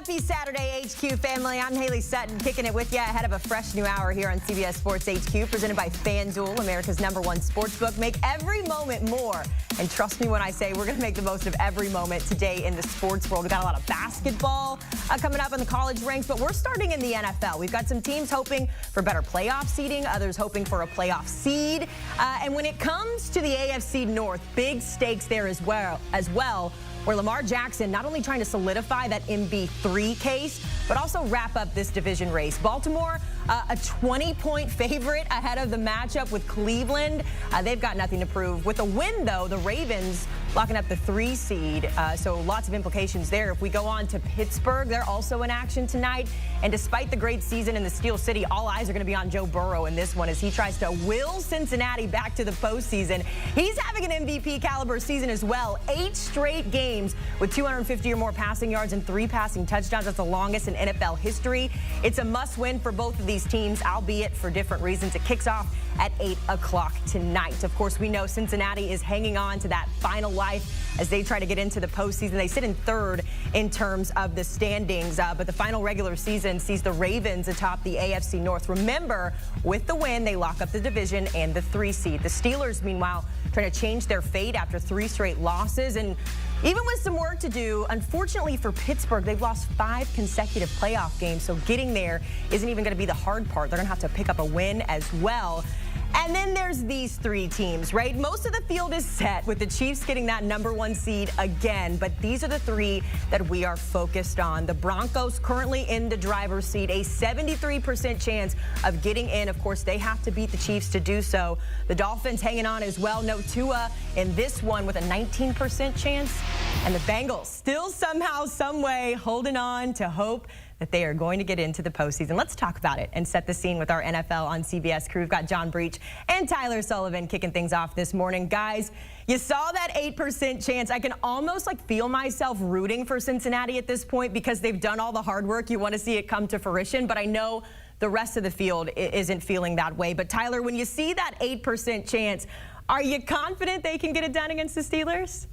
Happy Saturday, HQ family. I'm Haley Sutton, kicking it with you ahead of a fresh new hour here on CBS Sports HQ, presented by FanDuel, America's #1 sportsbook. Make every moment more. And trust me when I say we're going to make the most of every moment today in the sports world. We've got a lot of basketball coming up in the college ranks, but we're starting in the NFL. We've got some teams hoping for better playoff seeding, others hoping for a playoff seed. And when it comes to the AFC North, big stakes there as well, where Lamar Jackson not only trying to solidify that MB3 case, but also wrap up this division race. Baltimore, a 20-point favorite ahead of the matchup with Cleveland. They've got nothing to prove. With a win, though, the Ravens locking up the 3 seed, so lots of implications there. If we go on to Pittsburgh, they're also in action tonight. And despite the great season in the Steel City, all eyes are going to be on Joe Burrow in this one as he tries to will Cincinnati back to the postseason. He's having an MVP caliber season as well. 8 straight games with 250 or more passing yards and 3 passing touchdowns. That's the longest in NFL history. It's a must-win for both of these teams, albeit for different reasons. It kicks off at 8 o'clock tonight. Of course, we know Cincinnati is hanging on to that final life as they try to get into the postseason. They sit in 3rd in terms of the standings, but the final regular season sees the Ravens atop the AFC North. Remember, with the win, they lock up the division and the 3 seed. The Steelers, meanwhile, trying to change their fate after 3 straight losses. And even with some work to do, unfortunately for Pittsburgh, they've lost 5 consecutive playoff games, so getting there isn't even going to be the hard part. They're going to have to pick up a win as well. And then there's these 3 teams, right? Most of the field is set with the Chiefs getting that #1 seed again, but these are the 3 that we are focused on. The Broncos currently in the driver's seat, a 73% chance of getting in. Of course, they have to beat the Chiefs to do so. The Dolphins hanging on as well. No Tua in this one with a 19% chance. And the Bengals still somehow, some way holding on to hope that they are going to get into the postseason. Let's talk about it and set the scene with our NFL on CBS crew. We've got John Breech and Tyler Sullivan kicking things off this morning. Guys, you saw that 8% chance. I can almost feel myself rooting for Cincinnati at this point because they've done all the hard work. You want to see it come to fruition, but I know the rest of the field isn't feeling that way. But Tyler, when you see that 8% chance, are you confident they can get it done against the Steelers?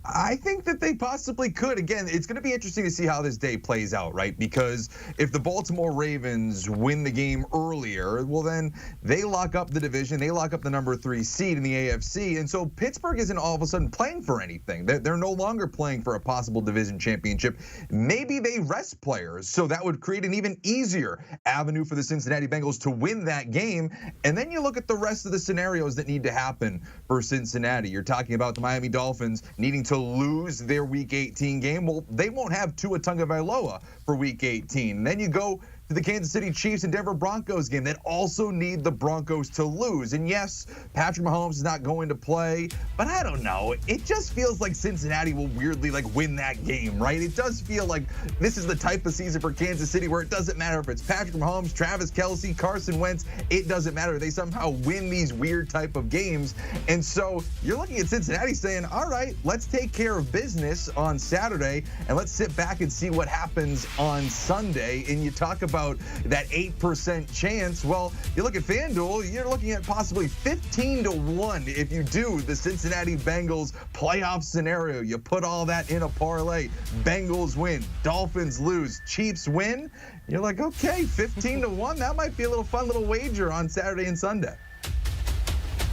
I think that they possibly could. Again, it's going to be interesting to see how this day plays out, right? Because if the Baltimore Ravens win the game earlier, well, then they lock up the division. They lock up the #3 seed in the AFC. And so Pittsburgh isn't all of a sudden playing for anything. They're no longer playing for a possible division championship. Maybe they rest players. So that would create an even easier avenue for the Cincinnati Bengals to win that game. And then you look at the rest of the scenarios that need to happen for Cincinnati. You're talking about the Miami Dolphins needing to lose their Week 18 game. Well, they won't have Tua Tagovailoa for Week 18. And then you go to the Kansas City Chiefs and Denver Broncos game that also need the Broncos to lose. And yes, Patrick Mahomes is not going to play, but I don't know. It just feels like Cincinnati will weirdly win that game, right? It does feel like this is the type of season for Kansas City where it doesn't matter if it's Patrick Mahomes, Travis Kelce, Carson Wentz. It doesn't matter. They somehow win these weird type of games. And so you're looking at Cincinnati saying, all right, let's take care of business on Saturday and let's sit back and see what happens on Sunday. And you talk about that 8% chance. Well, you look at FanDuel, you're looking at possibly 15-1 if you do the Cincinnati Bengals playoff scenario. You put all that in a parlay. Bengals win, Dolphins lose, Chiefs win. You're like, okay, 15-1. That might be a little fun little wager on Saturday and Sunday.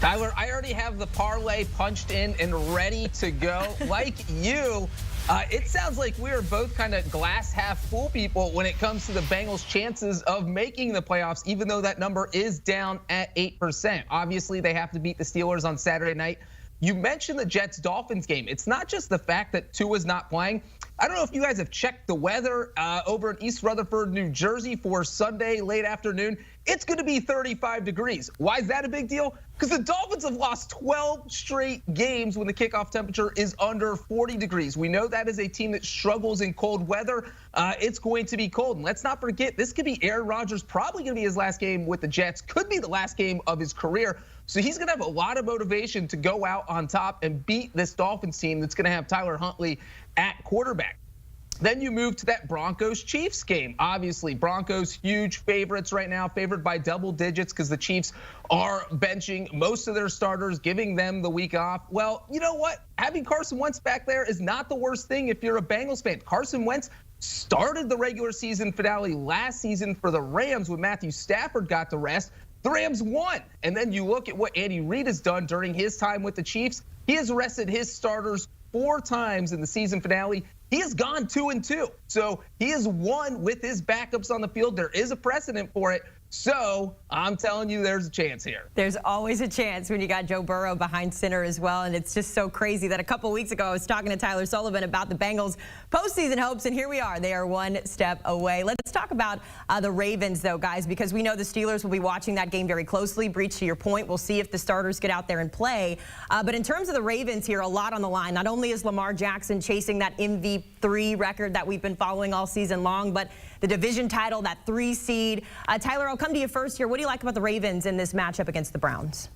Tyler, I already have the parlay punched in and ready to go. Like you, it sounds like we are both kind of glass half full people when it comes to the Bengals' chances of making the playoffs, even though that number is down at 8%. Obviously, they have to beat the Steelers on Saturday night. You mentioned the Jets-Dolphins game. It's not just the fact that Tua's not playing. I don't know if you guys have checked the weather over in East Rutherford, New Jersey for Sunday late afternoon. It's going to be 35 degrees. Why is that a big deal? Because the Dolphins have lost 12 straight games when the kickoff temperature is under 40 degrees. We know that is a team that struggles in cold weather. It's going to be cold. And let's not forget, this could be Aaron Rodgers, probably going to be his last game with the Jets, could be the last game of his career. So he's going to have a lot of motivation to go out on top and beat this Dolphins team that's going to have Tyler Huntley at quarterback. Then you move to that Broncos-Chiefs game. Obviously, Broncos huge favorites right now, favored by double digits because the Chiefs are benching most of their starters, giving them the week off. Well, you know what? Having Carson Wentz back there is not the worst thing if you're a Bengals fan. Carson Wentz started the regular season finale last season for the Rams when Matthew Stafford got the rest. The Rams won. And then you look at what Andy Reid has done during his time with the Chiefs. He has rested his starters 4 times in the season finale. He has gone 2-2. So he has won with his backups on the field. There is a precedent for it. So I'm telling you, there's a chance here. There's always a chance when you got Joe Burrow behind center as well. And it's just so crazy that a couple weeks ago, I was talking to Tyler Sullivan about the Bengals postseason hopes. And here we are. They are 1 step away. Let's talk about the Ravens, though, guys, because we know the Steelers will be watching that game very closely. Breech, to your point, we'll see if the starters get out there and play. But in terms of the Ravens here, a lot on the line. Not only is Lamar Jackson chasing that MVP3 record that we've been following all season long, but the division title, that 3 seed. Tyler, I'll come to you first here. What do you like about the Ravens in this matchup against the Browns?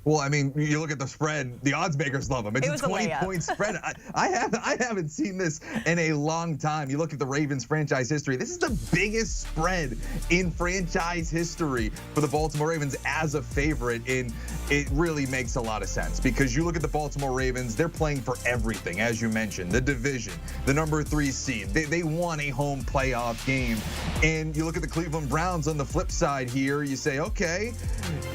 Well, I mean, you look at the spread, the odds makers love them. It's a 20-point spread. I haven't seen this in a long time. You look at the Ravens franchise history. This is the biggest spread in franchise history for the Baltimore Ravens as a favorite. And it really makes a lot of sense because you look at the Baltimore Ravens, they're playing for everything, as you mentioned, the division, the number 3 seed. They won a home playoff game. And you look at the Cleveland Browns on the flip side here, you say, okay,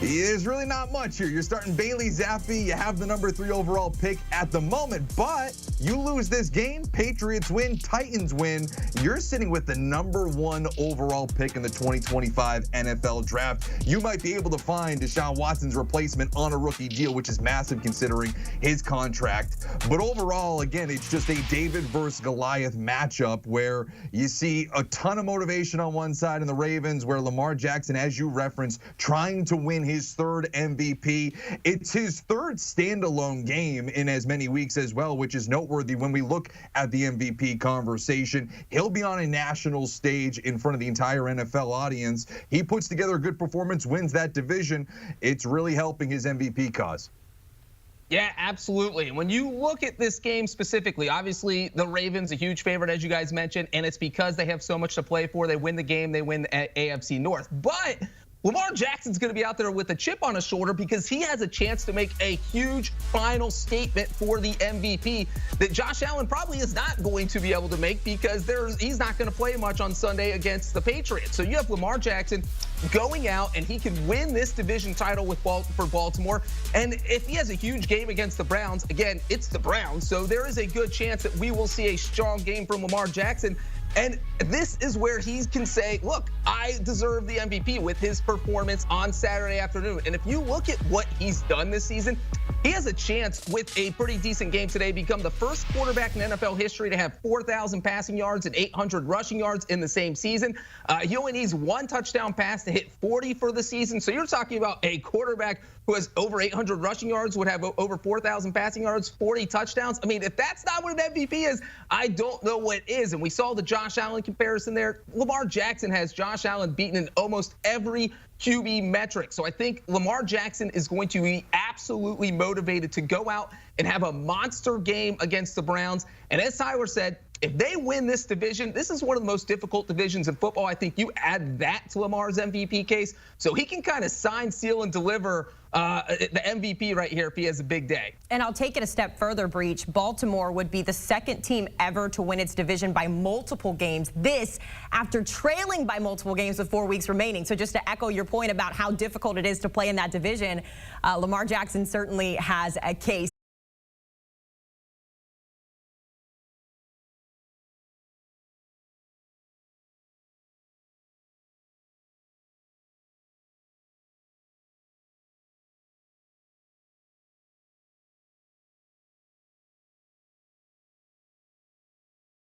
there's really not much here. You're starting Bailey Zappi, you have the number 3 overall pick at the moment, but you lose this game, Patriots win, Titans win, you're sitting with the number 1 overall pick in the 2025 NFL draft. You might be able to find Deshaun Watson's replacement on a rookie deal, which is massive considering his contract. But overall, again, it's just a David versus Goliath matchup where you see a ton of motivation on one side in the Ravens, where Lamar Jackson, as you referenced, trying to win his 3rd MVP. It's his 3rd standalone game in as many weeks as well, which is noteworthy when we look at the MVP conversation. He'll be on a national stage in front of the entire NFL audience. He puts together a good performance, wins that division. It's really helping his MVP cause. Yeah, absolutely. And when you look at this game specifically, obviously the Ravens a huge favorite, as you guys mentioned, and it's because they have so much to play for. They win the game, they win the AFC North. But Lamar Jackson's going to be out there with a chip on his shoulder because he has a chance to make a huge final statement for the MVP that Josh Allen probably is not going to be able to make because he's not going to play much on Sunday against the Patriots. So you have Lamar Jackson going out and he can win this division title for Baltimore. And if he has a huge game against the Browns, again, it's the Browns. So there is a good chance that we will see a strong game from Lamar Jackson. And this is where he can say, look, I deserve the MVP with his performance on Saturday afternoon. And if you look at what he's done this season, he has a chance with a pretty decent game today become the first quarterback in NFL history to have 4,000 passing yards and 800 rushing yards in the same season. He only needs 1 touchdown pass to hit 40 for the season. So you're talking about a quarterback who has over 800 rushing yards, would have over 4,000 passing yards, 40 touchdowns. I mean, if that's not what an MVP is, I don't know what is. And we saw the Josh Allen comparison there. Lamar Jackson has Josh Allen beaten in almost every QB metric. So I think Lamar Jackson is going to be absolutely motivated to go out and have a monster game against the Browns. And as Tyler said, if they win this division, this is one of the most difficult divisions in football. I think you add that to Lamar's MVP case, so he can kind of sign, seal, and deliver the MVP right here if he has a big day. And I'll take it a step further, Breech. Baltimore would be the 2nd team ever to win its division by multiple games. This after trailing by multiple games with 4 weeks remaining. So just to echo your point about how difficult it is to play in that division, Lamar Jackson certainly has a case.